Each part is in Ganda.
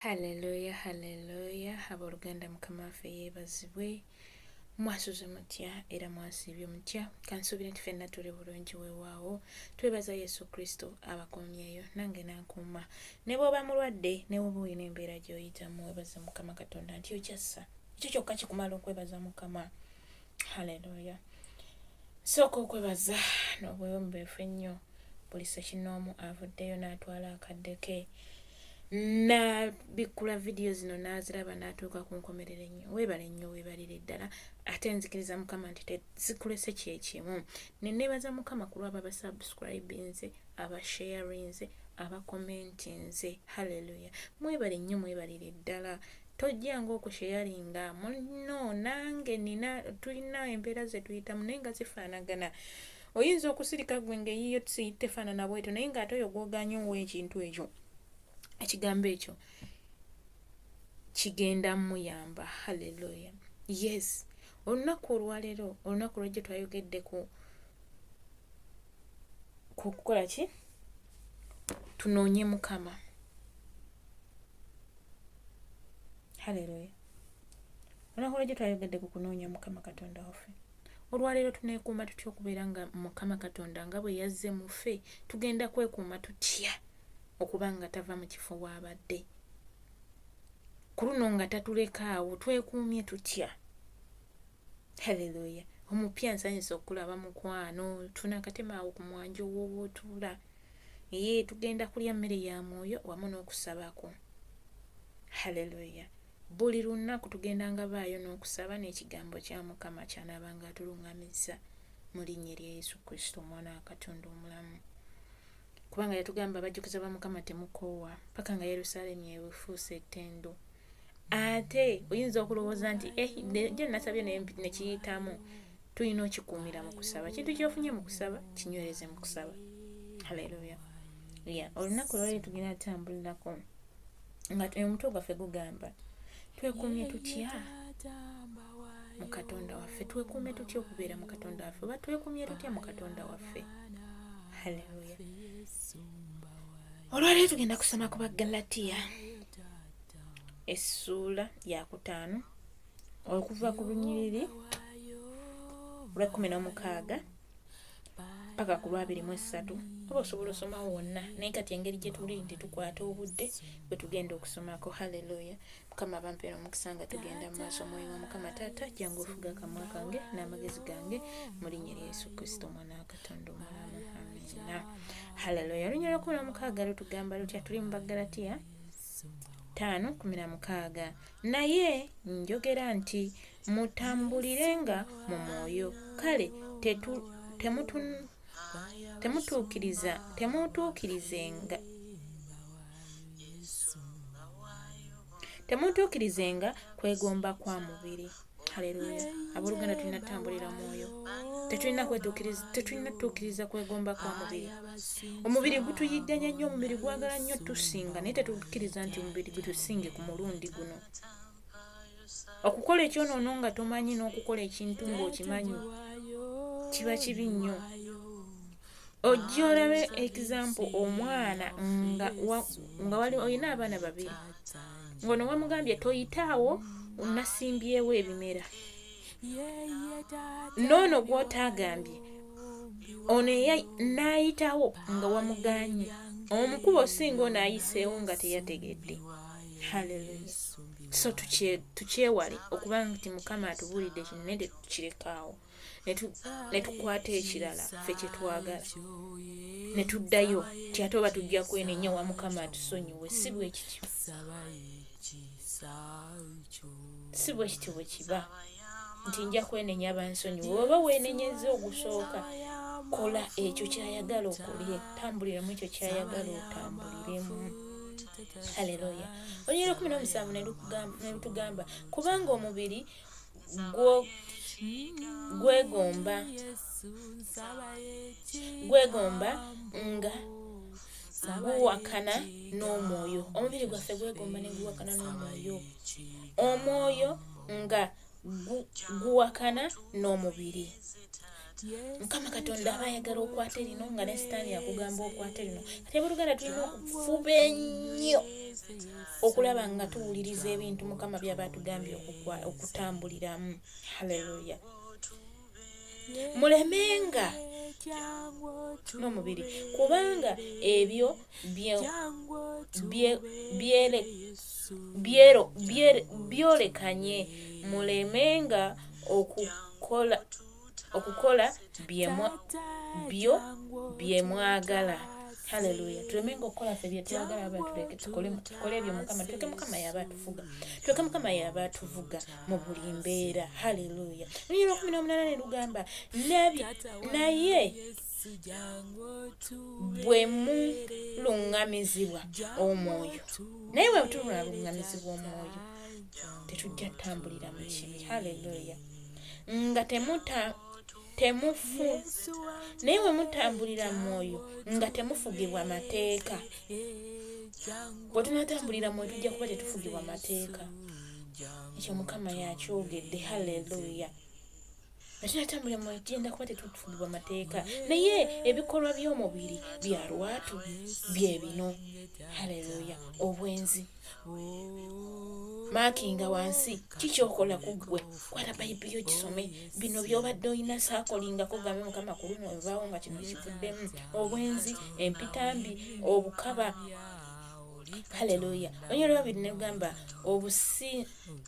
Haleluya, haleluya. Abooluganda mukama waffe yeebazibwe. Mwasuze mutya era mwasiibye mutya? Kansuubire nti ffenna tuli bulungi weewaawo. Twebaza Yesu Kristo abakuumyeyo nange nankuuma. Ne bw'oba mulwadde ne bw'oba olina embeera gy'oyitamu weebaza mukama Katonda nti okyassa. Ekyo kyokka kikumala okwebaza mukama. Haleluya. Sooka okwebaza n'obweyombeefu ennyo. Buli ssekinnoomu avuddeyo n'atwala akadde ke. Nabikkula vidiyo zino n'aziraba n'atuuka ku nkomerero ennyo. Weebale nnyo, weebalire ddala. Ate nzikiriza mukama nti tezikulese kyekimu. Ne neebaza mukama ku lw'abo abasubscribinze, abasharinze, abakomentinze. Haleluya. Mwebale nnyo, mwebalire ddala. Tojjanga okusharinga muno nange tulina embeera ze tuyitamu naye nga zifaanagana. Oyinza okusirika gwe ng'eyiyo tefaanana bwetyo naye ng'ate oyo gw'ogaanye owa ekintu ekyo. Ekigambo ekyo kigenda muyamba. Haleluya. Yes. Olunaku olwaleero, olunaku lw'ejjo twayogedde ku kukola ki? Tunoonye mukama. Haleluya. Olunaku lw'ejjo twayogedde ku kunoonya mukama Katonda waffe. Olwaleero tuneekuuma tutya okubeera nga mukama Katonda nga bwe yazze mu ffe tugenda kwekuuma tutya okuba nga tava mu kifo w'abadde. Ku luno nga tatuleka awo twekuumye tutya. Haleluya. Omupya nsanyuse okulaba mukwano, tuna akatema awo ku mwanjo w'obwotuula. Tugenda kulya mmere ya mwoyo wamu n'okusabako. Haleluya. Buli lunaku tugenda nga baayo n'okusaba n'ekigambo kya mukama ky'anaabanga atuluŋŋamizza mu linnya lya Yesu Kristo omwana wa Katonda omulamu. Kubanga yatugamba abajjukiza ba mukama temukoowa paka nga Yerusaalemi efuuse ettendo. Ate oyinza okulowooza nti gye nasabye ne kiyitamu. Tulina okikuumira mu kusaba. Kintu ky'ofunye mu kusaba kinywereze mu kusaba. Haleluya. Olunaku lwaleero tugenda tutambulirako nga omutwe gwaffe gugamba twekuumye tutya mu Katonda waffe. Twekuume tutya okubeera mu Katonda waffe oba twekuumye tutya mu Katonda waffe. Haleluya. Olwaleero tugenda kusoma ku Bagalatiya essuula ya 5 okuva ku lunyiriri lwa 16 paka ku lwa 23. Oba osobola osomawo wonna naye kati engeri gye tuli nti tukwata obudde bwe tugenda okusomako. Haleluya. Mukama bampeera omukisa nga tugenda mu maaso. Mwoyo wa Mukama Taata jjangu ofuga akamwa kange n'amagezi gange mu linnya lya Yesu Kristo omwana wa Katonda omulamu. Amiina. Haleluya. Olunyiriri lwa 16 lutugamba lutya? Tuli mu Bagalatiya 5:16. Naye njogera nti mutambulirenga mu mwoyo. Kale temutuukirizenga kwegomba kwa mubiri. Haleluya. Abooluganda tulina tutambulira mwoyo. Tetulina tutuukiriza kwegomba kwa mubiri. Omubiri gutuyigganya nnyo, omubiri gwagala nnyo tusinga naye tetukkiriza nti omubiri gutusinge ku mulundi guno. Okukola ekyonoono nga tomanyi n'okukola ekintu ng'okimanyi kiba kibi nnyo. Ojja olabe example omwana nga wali olina abaana babiri ng'ono wamugambye toyitaawo nasimbyewo ebimera. N'ono gw'otaagambye ono n'ayitawo nga wamugaanye. Omukubo singa ono ayiseewo nga teyategedde. Haleluya. So tukyewale okuba nti mukama atubuulidde kino naye tetukirekawo ne tukwata ekirala ffe kye twagala ne tuddayo ti ate oba tujja kwenenya wa mukama atusonyiwe. Si bwe kityo. Si bwe kityo bwe kiba nti nja kwenenya abansonyiwe. Oba weenenyeza ogusooka kola ekyo ky'ayagala okolye. Tambulira mu ekyo ky'ayagala otambuliremu. Haleluya. Olunyiriri 17 ne lutugamba kubanga omubiri gwegomba nga guwakana n'omwoyo. Omubiri gwaffe gwegomba ne guwakana n'omwoyo. Omwoyo nga guwakana n'omubiri. Mukama Katonda aba ayagala okwata lino nga ne sitaani yakugamba okwata lino. Kati abooluganda tulina okufuba ennyo okulaba nga tuwuliriza ebintu Mukama by'aba atugambye okutambuliramu. Haleluya. Mulemenga n'omubiri kubanga ebyo byolekanye. Mulemenga okukola bye mwagala. Haleluya. Tulemenga okukola ffe bye twagala abantu tukole ebyo Mukama. Tuleke Mukama yaba atufuga. Tuleke Mukama yaba atuvuga mu buli mbeera. Haleluya. Lunyira 18 ne lugamba naye bwe mulungamizibwa omwoyo. Naye bwe tulungamizibwa omwoyo tetujja tambulira mu kibi. Haleluya. Nga naye bwe mutambulira mwoyo nga temufugibwa mateeka. Bwe tunatambulira mwoyo tujja kuba tetufugibwa mateeka. Ekyo Mukama yakyogedde. Haleluya. Bwe tunatambulira mwoyo tugenda kuba tetufugibwa mateeka. Naye ebikolwa by'omubiri bya lwatu bye bino. Haleluya. Obwenzi. Maakinga wansi kikyokola ku ggwe. Kwata Bayibuli ogisome. Bino by'obadde olina saakolingako gambe Mukama ku luno evaawo nga kino kivuddemu. Obwenzi, empitambi, obukaba. Haleluya. Onyolo 2 ne gamba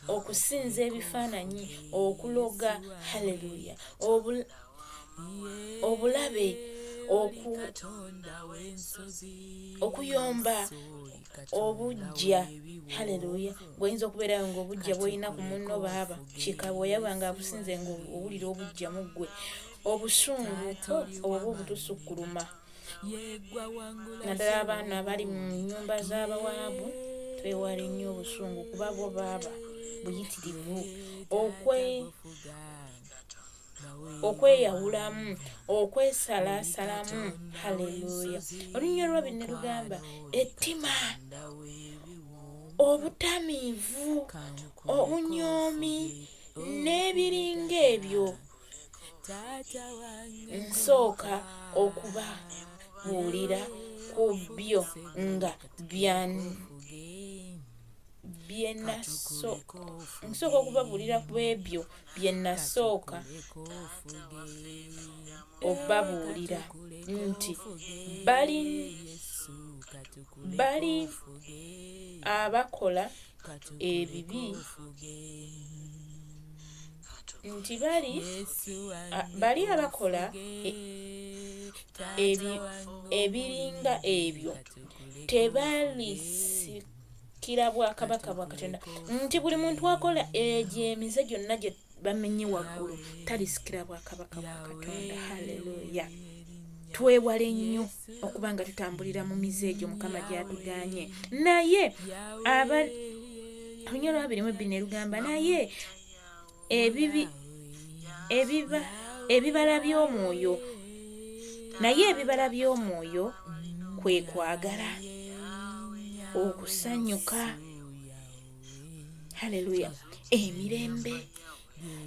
okusinza ebifaananyi, okuloga. Haleluya. Obulabe, okuyomba, obujja. Haleluya. Bw'oyinza okubeerayo ng'obujja bw'olina ku munno baaba kika bw'oyaba nga abusinze ng'owulira obujja mu ggwe. Obusungu oba obutusukkuluma. Naddala abaana abali mu nnyumba z'Abawarabu twewale nnyo obusungu kuba bwo baaba buyitirivu. Okweyawulamu, okwesalaasalamu. Haleluya. Olunyiriri lwa 2 ne lugamba ettima, obutamiivu, obunyoomi n'ebiringa ebyo. Nsooka okubabuulira ku byo nga nsooka okubabuulira ku ebyo bye nasooka obabuulira nti bali abakola ebibi ebiringa ebyo tebalisikira bwakabaka bwa Katonda. Nti buli muntu akola egyo emize gyonna gye bamenye waggulu talisikira bwakabaka bwa Katonda. Haleluya. Twewale nnyo okuba nga tutambulira mu mize egyo Mukama gy'atuganye. Naye Olunyiriri 2 ne lugamba naye ebibala by'omwoyo kwe kwagala, okusanyuka. Haleluya. Emirembe,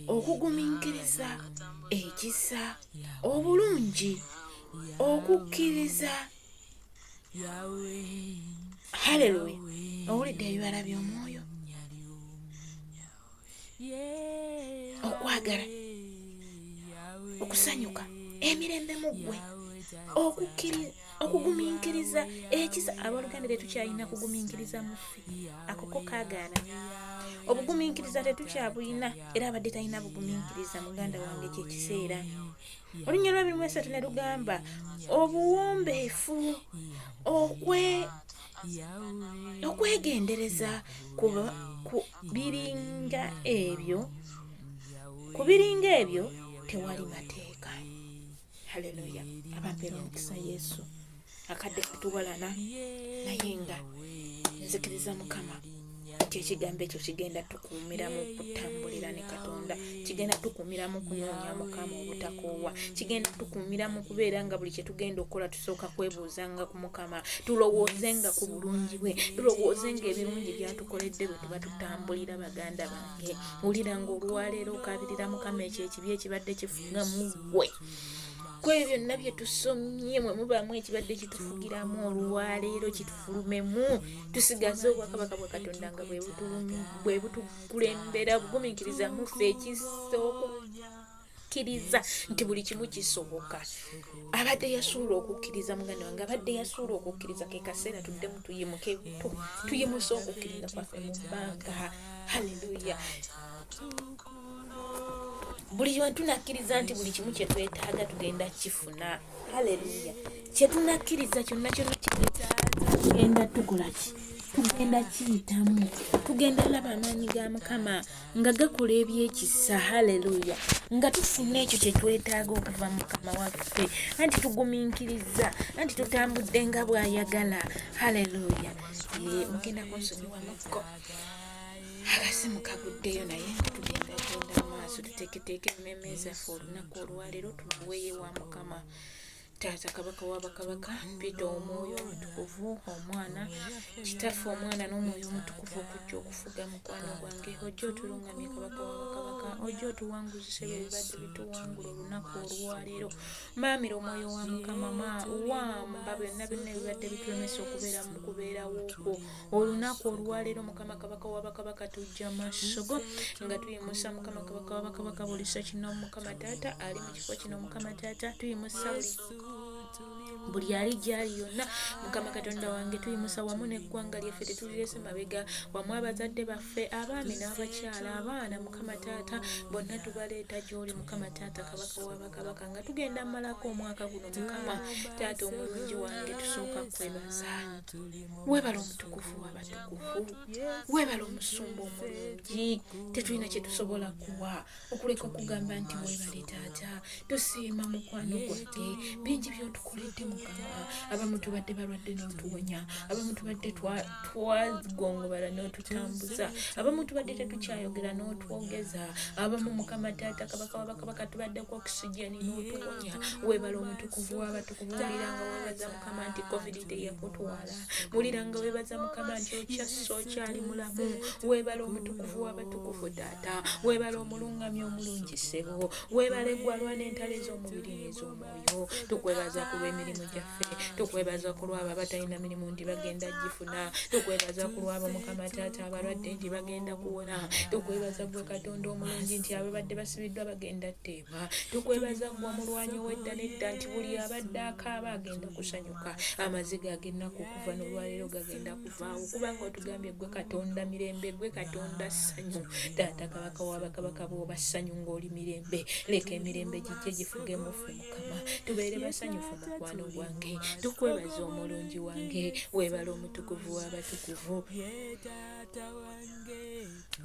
okugumiikiriza, ekisa, obulungi, okukkiriza. Haleluya. Owulidde ebibala by'omwoyo? Okwagala, okusanyuka, emirembe mu ggwe, okugumiikiriza, ekisa. Abooluganda tetukyalina kugumiikiriza mu ffe. Akoko kaagaana. Obugumiikiriza tetukyabulina era abadde talina bugumiikiriza muganda wange kyekiseera. Olunyiriri 2 ne lugamba obuwombeefu, okwegendereza ku biringa ebyo tewali mateeka. Haleluya. Abampeera omukisa Yesu. Akadde katuwalana naye nga nzikiriza Mukama kati ekigambo ekyo kigenda tukuumira mu kutambulira ne Katonda, kigenda tukuumira mu kunoonya Mukama obutakoowa, kigenda tukuumira mu kubeera nga buli kye tugenda okukola tusooka kwebuuzanga ku Mukama, tulowoozenga ku bulungi bwe, tulowoozenga ebirungi byatukoledde bwe tuba tutambulira. Baganda bange, wulira nga olwaleero okabirira Mukama ekyo ekibi ekibadde kifuga mu ggwe, kwe byonna bye tusomye mwe mubaamu ekibadde kitufugiramu, olwaleero kitufulumemu, tusigaze obwakabaka bwa Katonda nga bwe butukulembera, bugumiikiriza muffe ekisooka nti buli kimu kisoboka. Abadde yasuula okukkiriza muganda wange, abadde yasuula okukkiriza, ke kaseera tuddemu tuyimuke, tuyimuse okukkiriza kwaffe mu bbanga. Haleluya. Buli wantu nakkiriza nti buli kimu kye twetaaga tugenda kifuna. Haleluya. Kye tunakkiriza kyonna tugenda tukola ki? Tugenda kiyitamu, tugenda laba amaanyi ga Mukama nga gakola ebyekisa. Haleluya. Nga tufuna ekyo kye twetaaga okuva mu Mukama waffe, anti tugumiikiriza, anti tutambudde nga bw'ayagala. Haleluya. Mugenda kunsonyiwa mukko akasimu kaguddeyo, naye tugenda maaso, tuteeketeeke emmeme zaffe olunaku olwaleero tuluweeyo wa Mukama. Taata kabaka w'abakabaka, mpita omwoyo omutukuvu, omwana kitaffe, omwana n'omwoyo omutukuvu okujja okufuga mukwano gwange. Ojja otulungamye kabaka w'abakabaka, ojja otuwanguzise ebibadde bituwangula olunaku olwaleero. Maamira omwoyo wa Mukama, wamba byonna ebibadde bitulemesa okubeera mu kubeerawo okwo olunaku olwaleero. Mukama kabaka w'abakabaka, tujja maaso go nga tuyimusa Mukama kabaka w'abakabaka buli kino Mukama taata ali mu kifo kino. Mukama taata tuyimusa buli ali gyali yonna. Mukama Katonda wange tuyimusa wamu n'eggwanga lyaffe, tetulirese mabega, wamu abazadde baffe, abaami n'abakyala, abaana. Mukama taata bonna tubaleeta gy'oli. Mukama taata kabaka w'abakabaka, nga tugenda malako omwaka guno. Mukama taata omulungi wange, tusooka kwebaza. Weebala omutukuvu w'abatukuvu, weebala omusumba omulungi, tetulina kye tusobola kuwa okuleka okugamba nti weebale taata. Tusiima mukwano gwange, bingi by'otukoledde Mukama. Abamu tubadde balwadde n'otuwonya, abamu tubadde twagongobala n'otutambuza, abamu tubadde tetukyayogera n'otwogeza, abamu Mukama taata kabaka w'abakabaka tubadde ku oxygen n'otuwonya. Weebala omutukuvu w'abatukuvu, muliranga weebaza Mukama nti covid teyakutwala, muliranga weebaza Mukama nti okyali mulamu. Weebala omutukuvu w'abatukuvu taata, weebala omulungamya omulungi ssebo, weebala eggwalwa n'entalo ez'omubiri n'ez'omwoyo. Tukwebaza ku lw'emirimu gyaffe, tukwebaza ku lw'abo abatalina mirimu nti bagenda gifuna, tukwebaza ku lw'abo Mukama taata abalwadde nti bagenda kuwona, tukwebaza gwe Katonda omulungi nti ababadde basibiddwa bagenda tteebwa, tukwebaza gwe omulwanyi ow'edda n'edda nti buli abadde akaaba agenda kusanyuka, amaziga ag'ennaku okuva n'olwaleero gagenda kuvaawo, kubanga otugambye gwe Katonda mirembe, gwe Katonda ssanyu. Taata kabaka w'abakabaka bw'oba ssanyu ng'oli mirembe, leka emirembe gijje gifuge mu ffe Mukama, tubeere basanyufu mukwano gwange. Tukwebaza omulungi wange, weebala omutukuvu w'abatukuvu,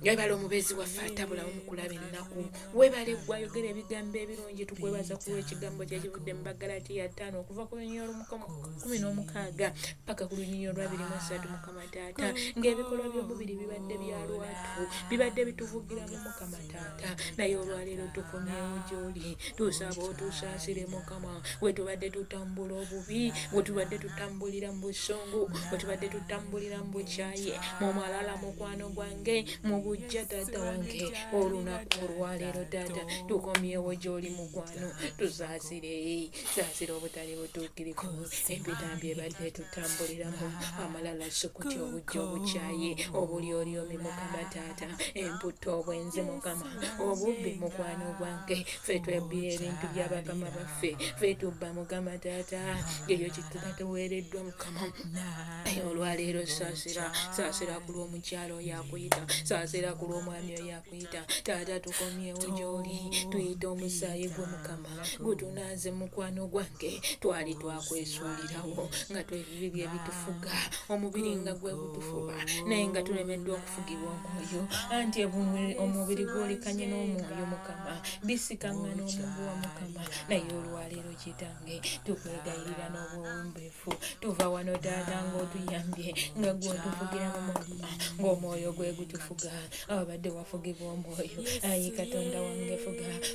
weebala omubezi waffe atabulawo mu kulaba ennaku, weebala eggwe ayogera ebigambo ebirungi. Tukwebaza kuwa ekigambo kye kivudde mu Bagalatiya 5 okuva ku lunyiriri olw'16 paka ku lunyiriri olw'23. Mukama taata ng'ebikolwa by'omubiri bibadde bya lwatu, bibadde bituvugiramu Mukama taata, naye olwaleero tukomyewo gy'oli. Tusaba otusaasire Mukama, we tubadde tutambula obubi, we tubadde tutambulira mu busungu, we tubadde tutambulira mu bukyaye, mu malala mukwano gwange, mu bujja taata wange. Olunaku olwaleero taata tukomyewo gy'oli mukwano, tusaasire, saasira obutali butuukirivu, ebitambi ebadde tutambuliramu, amalala sukuti, obujja obukyaye, obulyolyomi Mukama taata, emputo, obwenzi Mukama, obubbi mukwano gwange. Ffe twebbira ebintu bya bakama baffe, ffe tubba Mukama taata, yeyo kitatuweereddwa Mukama. Naye olwaleero saasira ku lw'omukyalo oyo akuyita, saasira ku lw'omwami oyo akuyita taata, tukomyewo gy'oli, tuyita omusaayi gwe Mukama gutunaaze mukwano gwange. Twali twakwesuulirawo nga twebibi bye bitufuga, omubiri nga gwe gutufuba, naye nga tulemeddwa okufugibwa omwoyo, anti omubiri gwolikanye n'omwoyo Mukama, bisikaŋŋana omuguwa Mukama. Naye olwaleero kitange tukwegayirira n'obuwombeefu tuva wano taata ng'otuyambye nga gwe otufugira mu mukama ng'omwoyo gwe gutufuga abadde wafugibwa omwoyo ayi katonda wange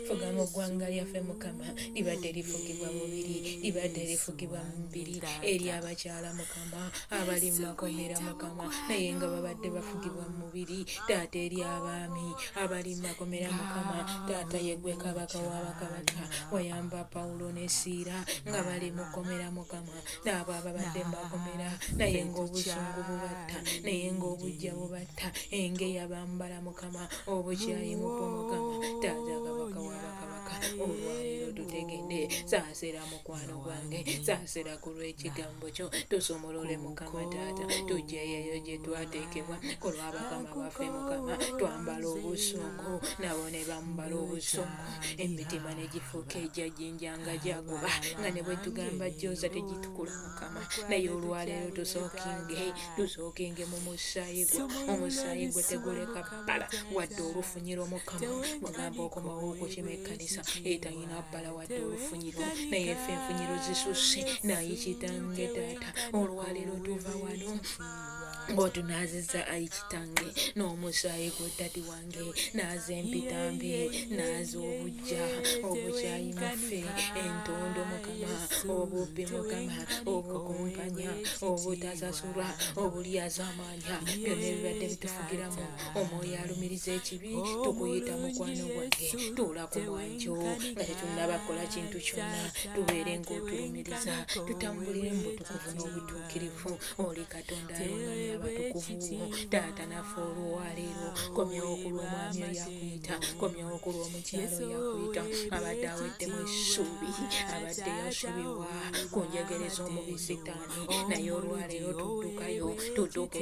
fuga mu ggwanga lyaffe mukama libadde lifugibwa mubiri libadde lifugibwa mu mubiri eri abakyala mukama abali mu makomera mukama naye nga babadde bafugibwa mu mubiri taata eri abaami abali mu makomera mukama taata yeggwe kabaka w'abakabaka wayamba Pawulo ne Siira nga bali mu kkomera mukama n'abo ababadde mu makomera naye ng'obusungu bubatta naye ng'obujja bubatta engeya bambala mukama obukyayi mupo mukama taata kabaka w'abakabaka olwaleero tutegedde saasira mukwano gwange saasira ku lw'ekigambo kyo tusomolole mukama taata tujjeeyo gye twateekebwa ku lw'abakama baffe mukama twambala obusungu nabo ne bambala obusungu emitima ne gifuuka ejjajjinjanga gyagoba nga ne bwe tugamba jjooza tegitukula mukama naye olwaleero tusookinge mu musaayi gwo omusaayi gwe teguleka bbala wadde olufunyiro mukama bwegamba okomawo okukima ekkanisa etalina bbala wadde olufunyiro naye ffe enfunyiro zisusse naye kitange taata olwaleero tuva wano ng'otunaaziza ayi kitange n'omusaayi gwe ddadi wange naaza empitambi naaza obukyayi muffe entondo mukama obubbi mukama obukumpanya obutasasulwa obulyazamanya byonna ebibadde bitufugiramu omwoyo alumiriza ekibi tukuyita mukwano gwange tuula ku mwanjo nga tetunnabakola kintu kyonna tubeere ng'otulumiriza tutambulire mu butukuvu n'obutuukirivu oli katonda alungamya abatukuvu taata naffe olwaleero komyawo ku lw'omwami oyakuyita komyawo ku lw'omukyalo oyakuyita abadde aweddemu essuubi abadde yasubirwa ku njegereza omubi sitaani naye olwaleero tudduka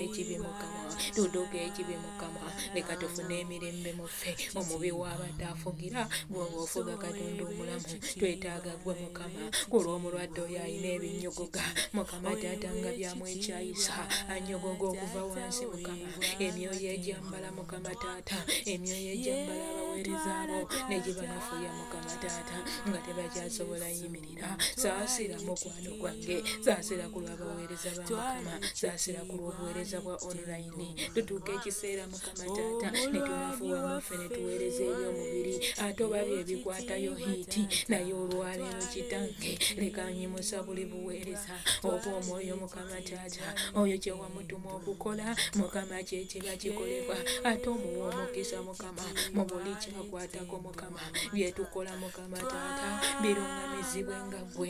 ekibi mukama leka tufune emirembe muffe omubi waabadde afugira bw'oba ofuga katonda omulamu twetaaga gwe mukama ku lw'omulwadde oyo alina ebinyogoga mukama taata nga byamwekyayisa anyogoga okuva wansi mukama emyoyo egyambala mukama taata emyoyo egyambala abaweereza abo ne gye banafuya mukama taata nga tebakyasobola yimirira saasira mukwano gwange saasira ku lw'abaweereza ba mukama saasira ku lw'obuweereza bwa online tutuuka ekiseera mukama taata ne tunafuwa muffe ne tuweereza ebyomubiri ate oba bye bikwatayo hiiti naye olwaleero kitange leka nyimusa buli buweereza obw'omwoyo mukama taata oyo kye wamutuma okukola mukama kye kiba kikolebwa ate omuwa omukisa mukama mu buli kyakwatako mukama byetukola mukama taata birungamizibwe nga ggwe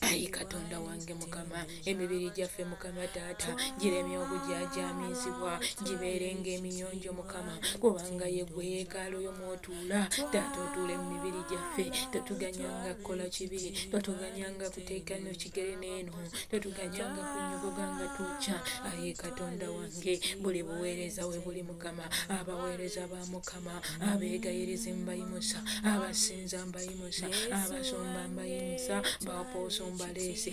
ayi katonda wange mukama emibiri gyaffe mukama taata giremye okujajaamizibwa gibeere ng'emiyonjo mukama kubanga yeggwe yeekaalo y'omwotuula taata otuule mu mibiri gyaffe tetuganyanga kukola kibi tetuganyanga kuteeka no kigere n'eno tetuganyanga kunyogoga nga tuukya ayi katonda wange buli buweereza we buli mukama abaweereza ba mukama abeegayiriza mbayimusa abasinza mbayimusa abasomba mbayimusa bapooso mbaleese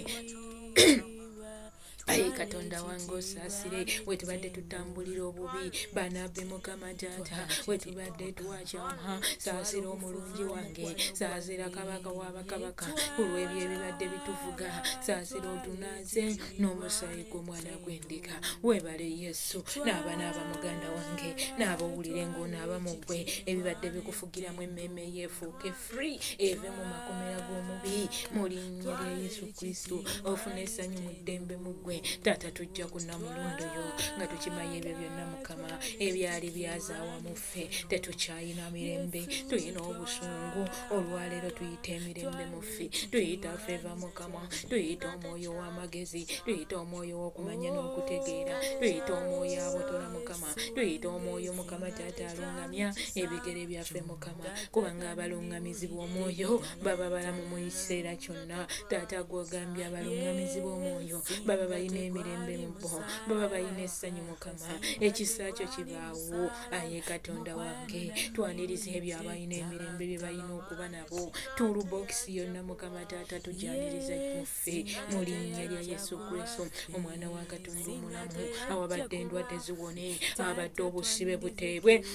ayi katonda wange osaasire wetubadde tutambulira obubi banabbi mukama taata wetubadde tuwakyama saasira omulungi wange saasira kabaka w'abakabaka olw'ebyo ebibadde bituvuga saasira otunaaze n'omusaayi gw'omwana gw'endiga weebale yesu n'abaana abamuganda wange n'abowulire ng'onaaba mu ggwe ebibadde bikufugiramu emmeeme yeefuuke free eve mu makomera g'omubi mu linnya lya yesu kristo ofune essanyu mu ddembe mu ggwe taata tujja kunnamulundi oyo nga tukimanyi ebyo byonna mukama ebyali byazaawa mu ffe tetukyayina mirembe tuyina obusungu olwaleero tuyita emirembe mu ffe tuyita feva mukama tuyita omwoyo w'amagezi tuyita omwoyo w'okumanya n'okutegeera tuyita omwoyo abotola mukama tuyita omwoyo mukama taata alungamya ebigere byaffe mukama kubanga abalungamizi b'omwoyo baba balamu mu kiseera kyonna taata gwogambye abalungamizi b'omwoyo baba bayina emirembe mu bo, baba bayina essanyu Mukama, ekisa kyo kibaawo. Aye Katonda wange, twaniriza ebyo abayina emirembe bye bayina okuba nabo. Toolbox yonna Mukama Taata tugyaniriza muffe mu linnya lya Yesu Kristo, omwana wa Katonda omulamu. Awabadde endwadde ziwone, abadde obusibe buteebwe,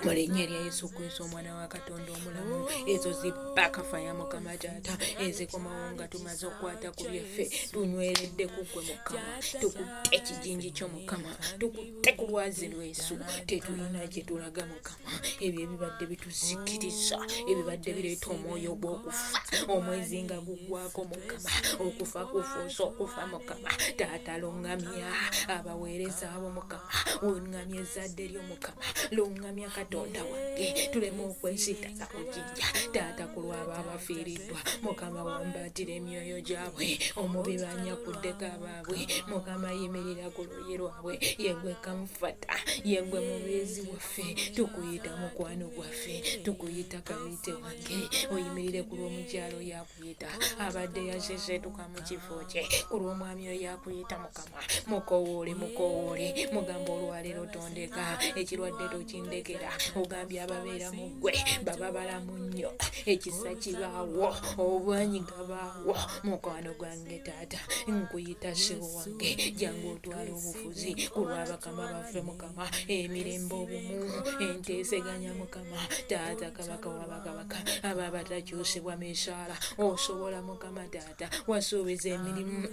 mu linnya lya Yesu Kristo, omwana wa Katonda omulamu. Ezo zibbakafaya Mukama Taata, ezikomawo nga tumaze okukwata ku byaffe, tunyweredde ku ggwe Mukama, tukutte ekijinji kyo Mukama, tukutte ku lwazi lwesu, tetulina gye tulaga Mukama. Ebyo ebibadde bituzikiriza, ebibadde bireeta omwoyo gw'okufa, omwezi nga guggwako Mukama, okufa kufuusa okufa Mukama. Taata luŋŋamya abaweereza abo Mukama, luŋŋamya ezzadde lyo Mukama, luŋŋamya Katonda wange, tuleme okwesittaza ku jjinja. Taata ku lwabo abafiiriddwa Mukama, wambaatira emyoyo gyabwe, omubi banyakuddeko abaabwe Mukama, yimirira ku luuyi lwabwe. Yegwe Kamufata, yegwe mubeezi waffe, tukuyita mukwano gwaffe, tukuyita Kabiite wange, oyimirire ku lw'omukyalo yakuyita, abadde yaseseetuka mu kifo kye, ku lw'omwami oyo yakuyita Mukama. Mukowoole, mukowoole, mugamba olwaleero tondeka, ekirwadde tokindekera, ogambye ababeera mu ggwe baba balamu nnyo, ekisa kibaawo, obwanyi gabaawo. Mukwano gwange Taata, nkuyita ssebo wange, jangu otwala obufuzi ku lw'abakama baffe Mukama, emirembe, obumu, enteeseganya Mukama. Taata Kabaka w'abakabaka, aba batakyusibwa misaala, osobola Mukama Taata, wasuubiza emirimu,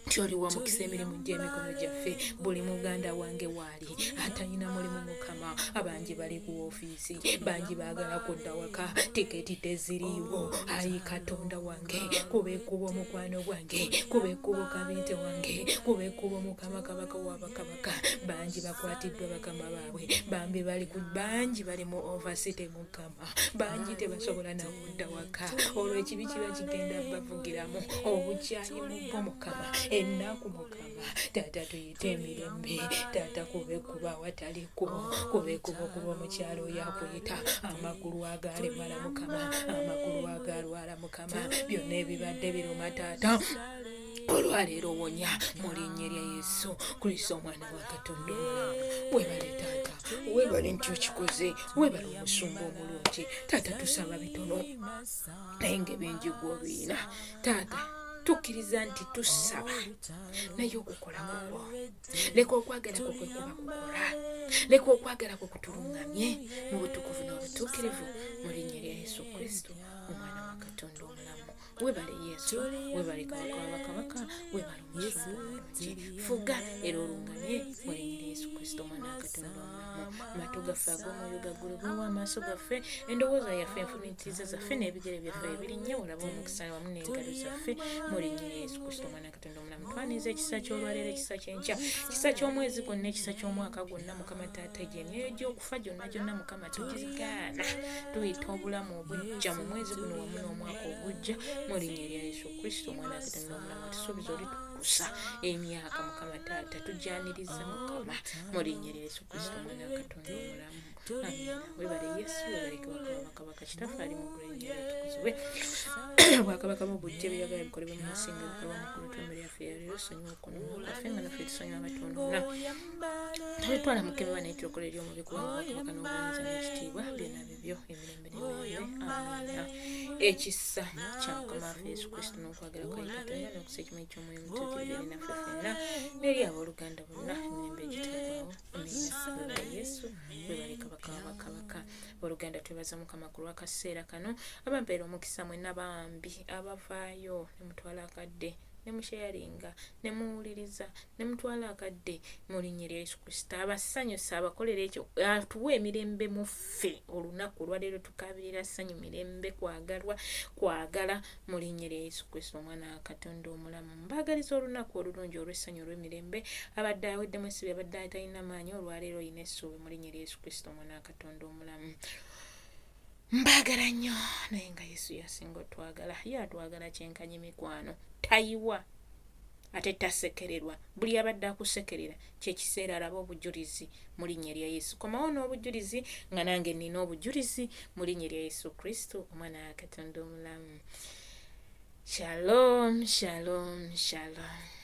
tyoli wamukisa emirimu gy'emikono gyaffe. Buli muganda wange waali atalina mulimu Mukama, abangi bali ku ofiisi, bangi baagala kudda waka, tiketi teziriiwo. Ayi Katonda wange, kuba ekkubo mukwano gwange, kuba ekkubo Kabiite wange, kuba ekkubo Mukama Kabaka w'abakabaka. Bangi bakwatiddwa bakama baabwe, bangi bali mu ovasite Mukama, bangi tebasobola na kudda waka, olwo ekibi kiba kigenda bavugiramu, obukyayi mu bo Mukama, ennaku Mukama. Taata tuyite emirembe, Taata kuba ekkubo awatali kkubo, kuba ekkubo kuba omukyalo oyo akuyita, amagulu agaalemala Mukama, amagulu agalwala Mukama, byonna ebibadde biruma Taata, olwaleero wonya mu linnya lya Yesu Kristo, omwana wa Katonda omulamu. Weebale Taata, weebale nti okikoze, weebale omusumba omulungi. Taata tusaba bitono naye ng'ebingi gw'obiina. Taata tukkiriza nti tusaba naye okukola kukwo, leka okwagala kwo kwe kuba kukola, leka okwagala kwe kutuluŋŋamye mu butukuvu n'obutuukirivu, mu linnya lya Yesu Kristo, omwana wa Katonda omulamu. Weebale Yesu, weebale Kabaka w'abakabaka, weebale omusumba omulungi. Fuga era oluŋŋamye mu linnya lya Yesu Kristo, omwana wa Katonda omulamu. Amatu gaffe ag'omwoyo gaggulugwewo, amaaso gaffe, endowooza yaffe, enfumiitiriza zaffe n'ebigere byaffe ebirinnya, olabe omukisa wamu n'engalo zaffe, mu linnya lya Yesu Kristo, omwana wa Katonda omulamu. Twaniza ekisa ky'olwaleero, ekisa ky'enkya, ekisa ky'omwezi gwonna, ekisa ky'omwaka gwonna Mukama Taata, gy'emyoyo gy'okufa gyonna Mukama tugigaana, tuyita obulamu obujja mu mwezi guno wamu n'omwaka ogujja, mu linnya lya Yesu Kristo, omwana wa Katonda omulamu. Tusuubiza olitukusa emyaka Mukama Taata, tujjaniriza Mukama, mu linnya lya Yesu Kristo, omwana wa Katonda omulamu. Amina. Weebale Yesu, weebale Kabaka w'abakabaka. Kitaffe ali mu ggulu, erinnya lye litukuzibwe. Bwakabaka bw'obujja byagala bikolebwa mu nsi nga bikolebwa mu ggulu. Ttulumbe lyaffe erya leero, sonyiwa okukoonebwa kwaffe nga naffe tusonyiwa abatuwonoona. Tobitwala mu kkeeba naye tulokola eri omubi, kubanga Bwakabaka n'obuyinza n'ekitiibwa byonna bibyo, emirembe n'emirembe. Amina. Ekisa kya Mukama waffe Yesu Kristo n'okwagala kwa Katonda n'okusa ekimanyi ky'omwoyo omutuukirivu eri naffe ffenna n'eri abooluganda bonna, emirembe egiteekwawo. Amina. Weebale Yesu, weebale Kabaka w'abakabaka. Abooluganda twebaza Mukama ku lw'akaseera kano, abampeera omukisa mwenna bambi abavaayo ne mutwala akadde, ne musheyaringa, ne muwuliriza, ne mutwala akadde, mu linnya lya Yesu Kristo. Abasanyusa, abakolera ekyo, atuwe emirembe mu ffe olunaku olwaleero, tukaabirira ssanyu, mirembe, kwagala, mu linnya lya Yesu Kristo, omwana wa Katonda omulamu. Mbaagaliza olunaku olulungi olw'essanyu olw'emirembe. Abadde aweddemu essuubi, abadde atalina maanyi, olwaleero olina essuubi, mu linnya lya Yesu Kristo, omwana wa Katonda omulamu. Mbaagala nnyo naye nga Yesu yasinga otwagala, ye atwagala kyenkanyi mikwano, tayiwa ate tasekererwa. Buli abadde akusekerera kyekiseera alaba obujulizi, mu linnya lya Yesu. Komawo n'obujulizi nga nange nina obujulizi, mu linnya lya Yesu Kristo, omwana wa Katonda omulamu. Shalom, shalom, shalom.